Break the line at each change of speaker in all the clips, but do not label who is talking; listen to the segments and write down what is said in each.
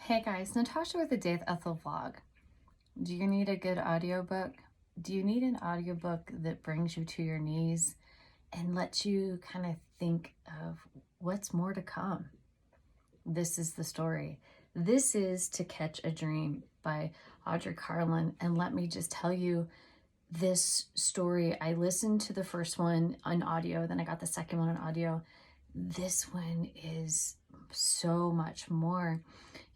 Hey guys, Natasha with the Day with Ethel vlog. Do you need a good audiobook? Do you need an audiobook that brings you to your knees and lets you kind of think of what's more to come? This is the story. This is To Catch a Dream by Audrey Carlan. And let me just tell you this story. I listened to the first one on audio, then I got the second one on audio. This one is so much more.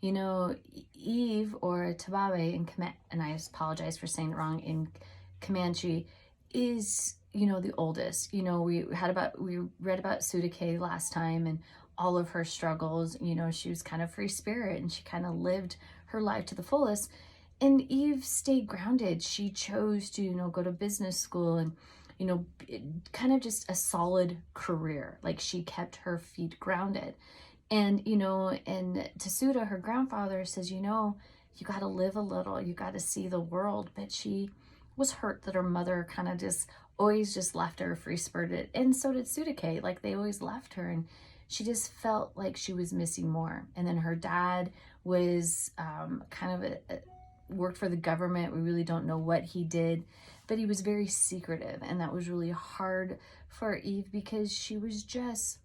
You know, Eve, or Tababe in and I apologize for saying it wrong, in Comanche, is, the oldest. We read about Sudake last time and all of her struggles. She was kind of free spirit and she kind of lived her life to the fullest. And Eve stayed grounded. She chose to, go to business school and, kind of just a solid career. Like, she kept her feet grounded. And, and Tasuda, her grandfather, says, you got to live a little, you got to see the world. But she was hurt that her mother kind of just always just left her free spirited. And so did Sudake. Like, they always left her. And she just felt like she was missing more. And then her dad was kind of worked for the government. We really don't know what he did, but he was very secretive. And that was really hard for Eve because she was just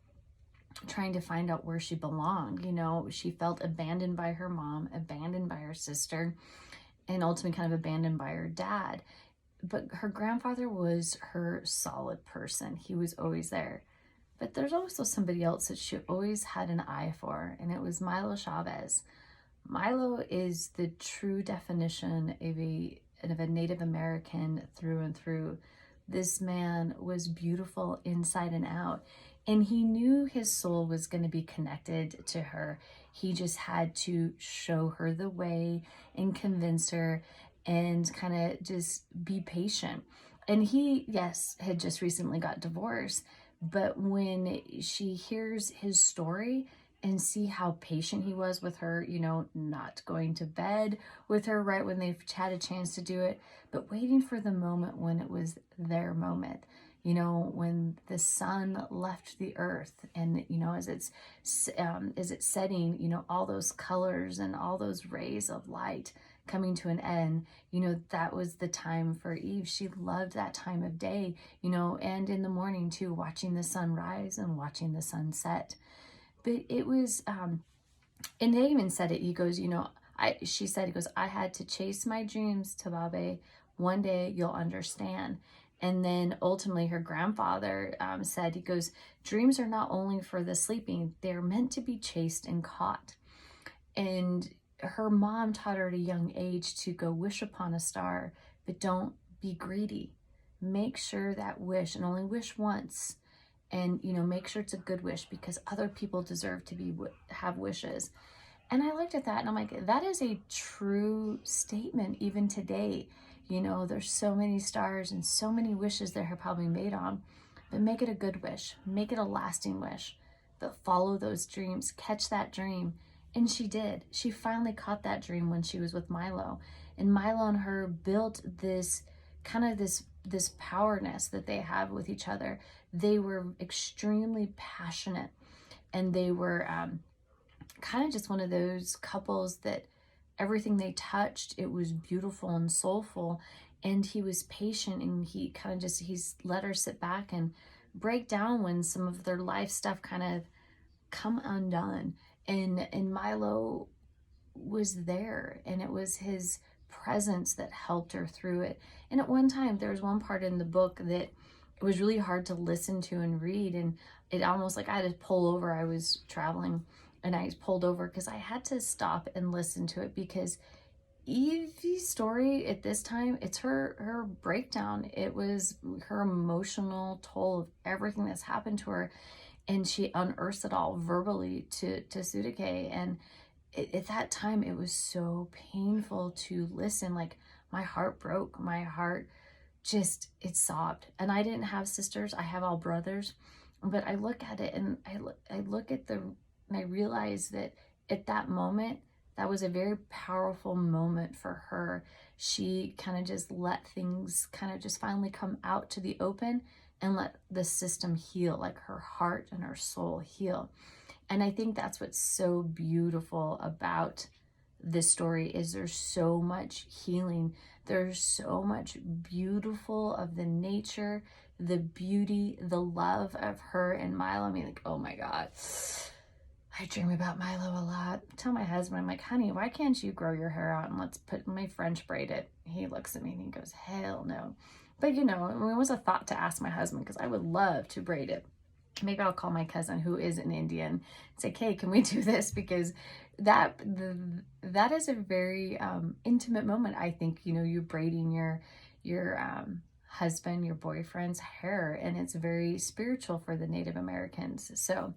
trying to find out where she belonged. She felt abandoned by her mom, abandoned by her sister, and ultimately kind of abandoned by her dad. But her grandfather was her solid person. He was always there. But there's also somebody else that she always had an eye for, and it was Milo Chavez. Milo is the true definition of a Native American through and through. This man was beautiful inside and out. And he knew his soul was going to be connected to her. He just had to show her the way and convince her and kind of just be patient. And he, yes, had just recently got divorced. But when she hears his story and see how patient he was with her, not going to bed with her right when they've had a chance to do it, but waiting for the moment when it was their moment. When the sun left the earth and, as it's setting, all those colors and all those rays of light coming to an end, that was the time for Eve. She loved that time of day, and in the morning too, watching the sun rise and watching the sun set. But it was, and they even said it, he goes, she said, he goes, I had to chase my dreams, Tababe. One day you'll understand. And then ultimately her grandfather said, he goes, dreams are not only for the sleeping, they're meant to be chased and caught. And her mom taught her at a young age to go wish upon a star, but don't be greedy. Make sure that wish, and only wish once. And, make sure it's a good wish because other people deserve to have wishes. And I looked at that and I'm like, that is a true statement even today. There's so many stars and so many wishes that are probably made on, but make it a good wish, make it a lasting wish, but follow those dreams, catch that dream. And she did. She finally caught that dream when she was with Milo, and Milo and her built this kind of this powerness that they have with each other. They were extremely passionate, and they were kind of just one of those couples that everything they touched, it was beautiful and soulful. And he was patient, and he kind of he's let her sit back and break down when some of their life stuff kind of come undone. And Milo was there, and it was his presence that helped her through it. And at one time, there was one part in the book that it was really hard to listen to and read. And it almost like I had to pull over. I was traveling and I pulled over because I had to stop and listen to it, because Evie's story at this time, it's her breakdown. It was her emotional toll of everything that's happened to her, and she unearths it all verbally to Sudake. And at that time, it was so painful to listen. Like, my heart broke. My heart just, it sobbed. And I didn't have sisters. I have all brothers. But I look at it and I look at and I realized that at that moment, that was a very powerful moment for her. She kind of just let things kind of just finally come out to the open and let the system heal, like her heart and her soul heal. And I think that's what's so beautiful about this story is there's so much healing. There's so much beautiful of the nature, the beauty, the love of her and Milo. I mean, like, oh my God. I dream about Milo a lot. I tell my husband, I'm like, honey, why can't you grow your hair out and let's put my French braid it? He looks at me and he goes, hell no. But you know, it was a thought to ask my husband because I would love to braid it. Maybe I'll call my cousin who is an Indian and say, hey, can we do this? Because that is a very intimate moment. I think, you know, you're braiding your husband, your boyfriend's hair, and it's very spiritual for the Native Americans. So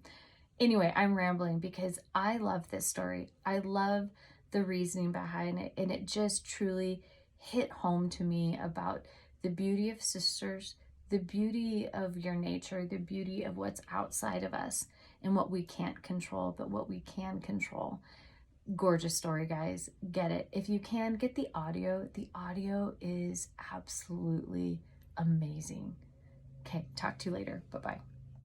anyway, I'm rambling because I love this story. I love the reasoning behind it, and it just truly hit home to me about the beauty of sisters, the beauty of your nature, the beauty of what's outside of us and what we can't control, but what we can control. Gorgeous story, guys. Get it. If you can, get the audio is absolutely amazing. Okay, talk to you later. Bye-bye.